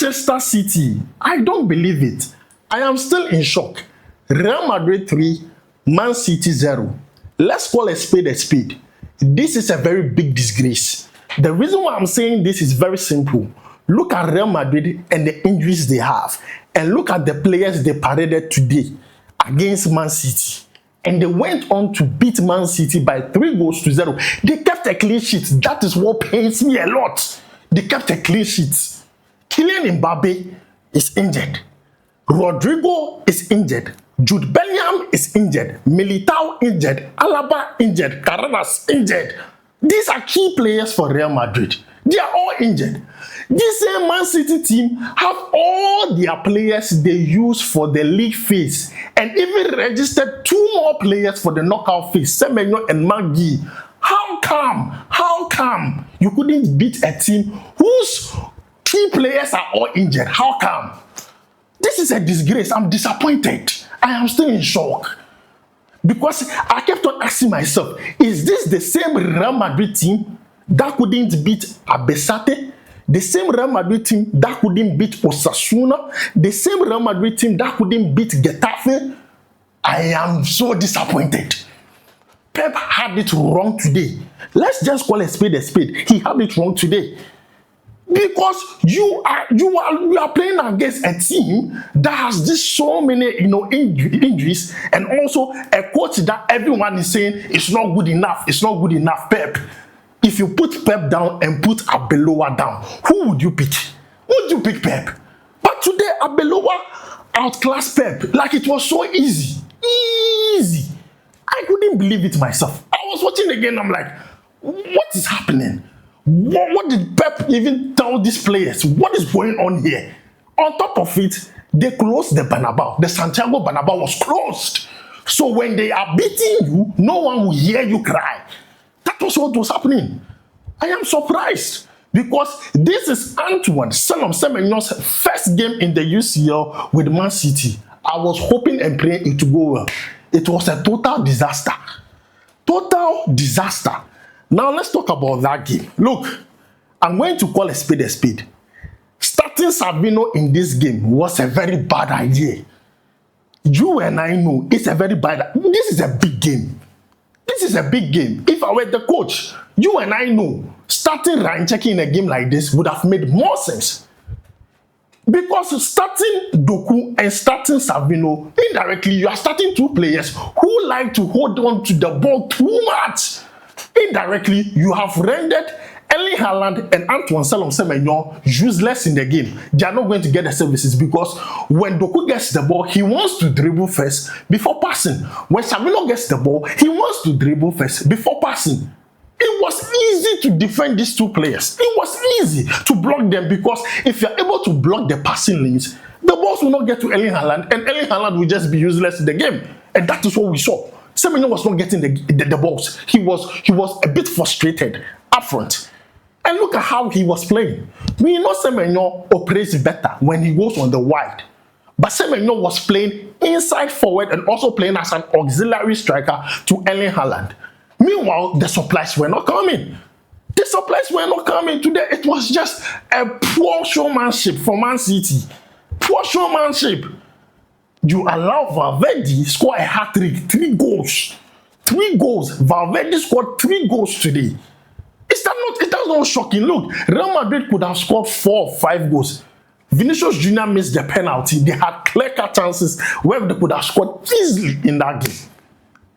Manchester City, I don't believe it. I am still in shock. Real Madrid 3, Man City 0. Let's call a spade a spade. This is a very big disgrace. The reason why I'm saying this is very simple. Look at Real Madrid and the injuries they have. And look at the players they paraded today against Man City. And they went on to beat Man City by 3-0. They kept a clean sheet. That is what pains me a lot. They kept a clean sheet. Kylian Mbappe is injured. Rodrigo is injured. Jude Bellingham is injured. Militao injured. Alaba injured. Caranas injured. These are key players for Real Madrid. They are all injured. This same Man City team have all their players they use for the league phase and even registered 2 more players for the knockout phase, Semenyo and Maggi. How come you couldn't beat a team whose key players are all injured? How come? This is a disgrace. I'm disappointed. I am still in shock. Because I kept on asking myself, is this the same Real Madrid team that couldn't beat Abesate? The same Real Madrid team that couldn't beat Osasuna? The same Real Madrid team that couldn't beat Getafe? I am so disappointed. Pep had it wrong today. Let's just call a spade a spade. He had it wrong today. Because you are playing against a team that has this so many injuries, and also a coach that everyone is saying it's not good enough. It's not good enough, Pep. If you put Pep down and put Arbeloa down, who would you pick? Would you pick Pep? But today Arbeloa outclassed Pep like it was so easy. Easy. I couldn't believe it myself. I was watching again. I'm like, what is happening? What did Pep even tell these players? What is going on here? On top of it, they closed the Bernabeu. The Santiago Bernabeu was closed. So when they are beating you, no one will hear you cry. That was what was happening. I am surprised because this is Antoine, son of Semenyo's first game in the UCL with Man City. I was hoping and praying it to go well. It was a total disaster. Total disaster. Now let's talk about that game. Look, I'm going to call a spade a spade. Starting Sabino in this game was a very bad idea. You and I know it's a very bad. This is a big game. This is a big game. If I were the coach, you and I know starting Ryan Cheki in a game like this would have made more sense. Because starting Doku and starting Sabino, indirectly you are starting 2 players who like to hold on to the ball too much. Indirectly, you have rendered Erling Haaland and Antoine Semenyo useless in the game. They are not going to get the services because when Doku gets the ball, he wants to dribble first before passing. When Sabino gets the ball, he wants to dribble first before passing. It was easy to defend these 2 players. It was easy to block them because if you're able to block the passing lanes, the balls will not get to Erling Haaland and Erling Haaland will just be useless in the game. And that is what we saw. Semenyo was not getting the balls. He was a bit frustrated up front. And look at how he was playing. We know Semenyo operates better when he goes on the wide. But Semenyo was playing inside forward and also playing as an auxiliary striker to Erling Haaland. Meanwhile, the supplies were not coming. The supplies were not coming today. It was just a poor showmanship for Man City. Poor showmanship. You allow Valverde score a hat-trick, 3 goals. 3 goals. Valverde scored 3 goals today. Is that not? It was not shocking. Look, Real Madrid could have scored 4 or 5 goals. Vinicius Jr. missed the penalty. They had clear-cut chances where they could have scored easily in that game.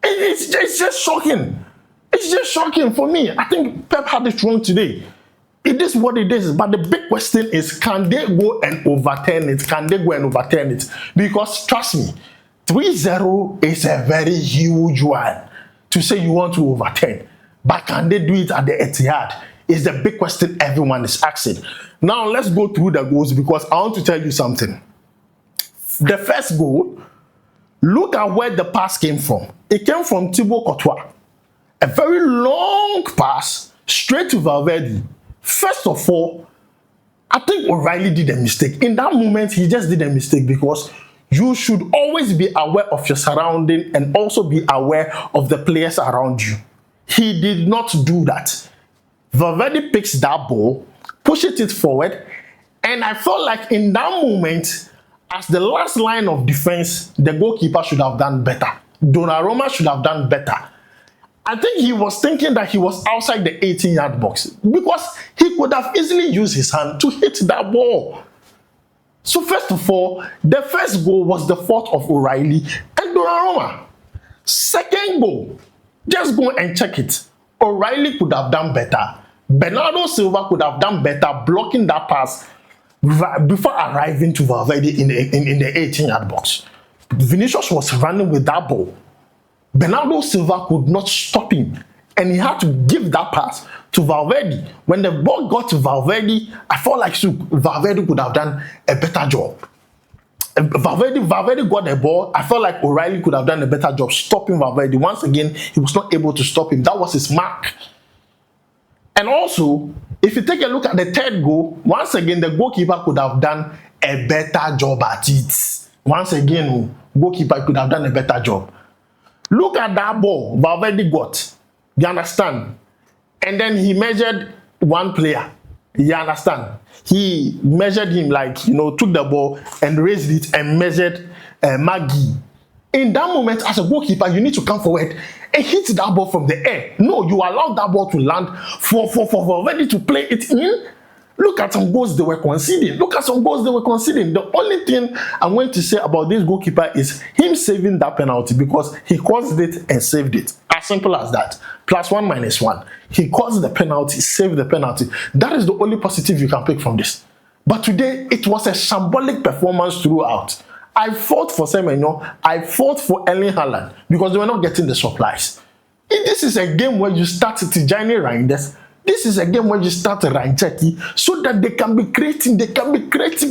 It's just shocking. It's just shocking for me. I think Pep had it wrong today. It is what it is. But the big question is, can they go and overturn it? Can they go and overturn it? Because trust me, 3-0 is a very huge one to say you want to overturn. But can they do it at the Etihad? Is the big question everyone is asking. Now let's go through the goals because I want to tell you something. The first goal, look at where the pass came from. It came from Thibaut Courtois. A very long pass straight to Valverde. First of all, I think O'Reilly did a mistake. In that moment, he just did a mistake because you should always be aware of your surrounding and also be aware of the players around you. He did not do that. Valverde picks that ball, pushes it forward, And I felt like in that moment, as the last line of defense, the goalkeeper should have done better. Donnarumma should have done better. I think he was thinking that he was outside the 18-yard box because he could have easily used his hand to hit that ball. So first of all, the first goal was the fault of O'Reilly and Donnarumma. Second goal, just go and check it. O'Reilly could have done better. Bernardo Silva could have done better blocking that pass before arriving to Valverde in the 18-yard box. Vinicius was running with that ball. Bernardo Silva could not stop him, and he had to give that pass to Valverde. When the ball got to Valverde, I felt like Valverde could have done a better job. Valverde got the ball. I felt like O'Reilly could have done a better job stopping Valverde. Once again, he was not able to stop him. That was his mark. And also, if you take a look at the third goal, once again, the goalkeeper could have done a better job at it. Once again, goalkeeper could have done a better job. Look at that ball Valverde got. You understand? And then he measured one player. You understand? He measured him like, took the ball and raised it and measured Maggie. In that moment, as a goalkeeper, you need to come forward and hit that ball from the air. No, you allow that ball to land for Valverde to play it in. Look at some goals they were conceding. The only thing I'm going to say about this goalkeeper is him saving that penalty because he caused it and saved it. As simple as that. +1 -1. He caused the penalty, saved the penalty. That is the only positive you can pick from this. But today, it was a shambolic performance throughout. I fought for Semenyo. I fought for Erling Haaland because they were not getting the supplies. This is a game where you start Tijani Reinders. This is a game where you start Reincheki so that they can be creating. Today's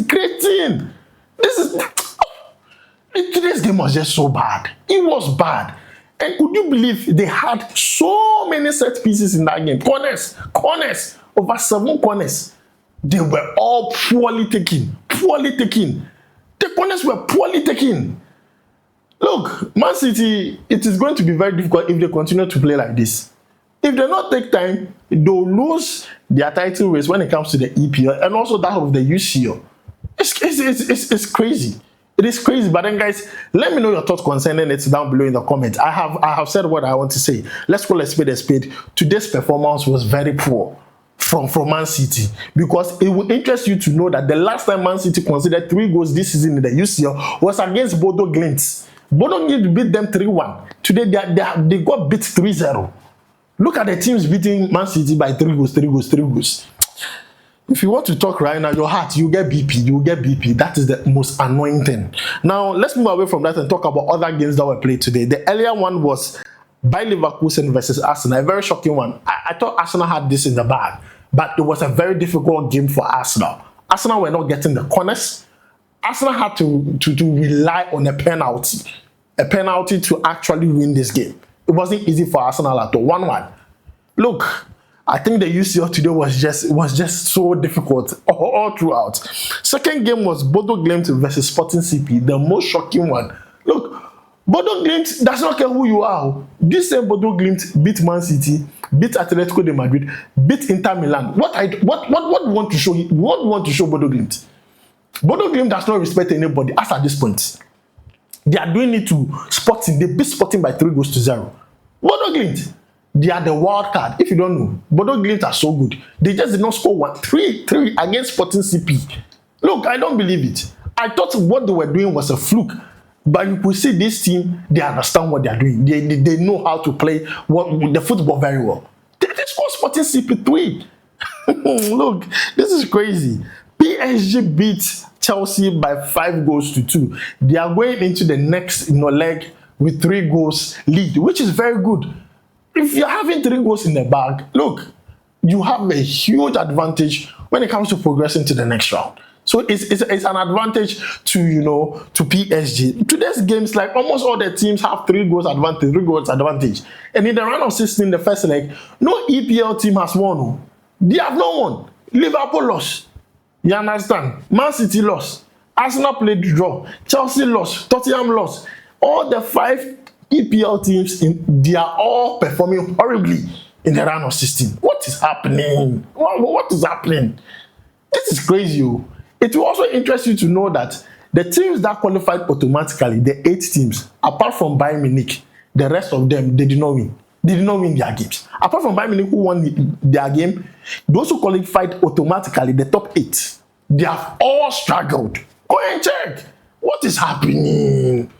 game was just so bad. It was bad. And could you believe they had so many set pieces in that game? Corners, over 7 corners. They were all poorly taken. The corners were poorly taken. Look, Man City, it is going to be very difficult if they continue to play like this. If they not take time, they'll lose their title race when it comes to the EPL and also that of the UCL. It's crazy. It is crazy. But then, guys, let me know your thoughts concerning it down below in the comments. I have said what I want to say. Let's call a spade a spade. Today's performance was very poor from Man City because it will interest you to know that the last time Man City considered 3 goals this season in the UCL was against Bodo Glimt. Bodo Glimt beat them 3-1. Today they got beat 3-0. Look at the teams beating Man City by 3 goals. If you want to talk right now, your heart, you get BP. That is the most annoying thing. Now, let's move away from that and talk about other games that were played today. The earlier one was Bayern Leverkusen versus Arsenal. A very shocking one. I thought Arsenal had this in the bag, but it was a very difficult game for Arsenal. Arsenal were not getting the corners. Arsenal had to rely on a penalty to actually win this game. It wasn't easy for Arsenal at all. 1-1. Look, I think the UCL today was just so difficult all throughout. Second game was Bodo Glimt versus Sporting CP, the most shocking one. Look, Bodo Glimt does not care who you are. This same Bodo Glimt beat Man City, beat Atletico de Madrid, beat Inter Milan. What do you want to show? What do you want to show Bodo Glimt? Bodo Glimt does not respect anybody as at this point. They are doing it to Sporting. They beat Sporting by 3-0. Bodo Glimt, they are the wild card. If you don't know, Bodo Glimt are so good. They just did not score 3 against Sporting CP. Look, I don't believe it. I thought what they were doing was a fluke. But you could see this team, they understand what they are doing. They know how to play the football very well. They scored Sporting CP 3. Look, this is crazy. PSG beat Chelsea by 5-2. They are going into the next leg with 3 goals lead, which is very good. If you're having 3 goals in the bag, look, you have a huge advantage when it comes to progressing to the next round. So it's an advantage to PSG. Today's games, like almost all the teams have 3 goals advantage. And in the round of 16, the first leg, no EPL team has won. They have not won. Liverpool lost. You understand? Man City lost. Arsenal played draw. Chelsea lost. Tottenham lost. All the 5 EPL teams, they are all performing horribly in the round of 16. What is happening? What is happening? This is crazy. It will also interest you to know that the teams that qualified automatically, the 8 teams, apart from Bayern Munich, the rest of them, they did not win. They did not win their games. Apart from Bayern Munich, who won their game, those who qualified automatically, the top 8, they have all struggled. Go and check. What is happening?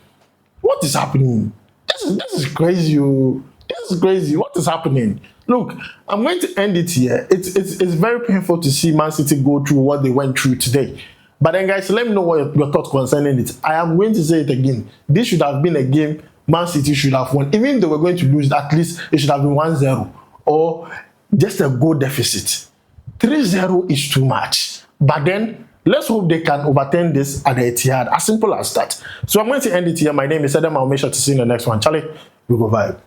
What is happening? This is crazy. This is crazy. What is happening? Look, I'm going to end it here. It's very painful to see Man City go through what they went through today. But then, guys, let me know what your thoughts concerning it. I am going to say it again. This should have been a game Man City should have won. Even though we're going to lose, at least it should have been 1-0 or just a goal deficit. 3-0 is too much. But then, let's hope they can overturn this at the Etihad. As simple as that. So I'm going to end it here. My name is Adam. I'll make sure to see you in the next one. Charlie, we go vibe.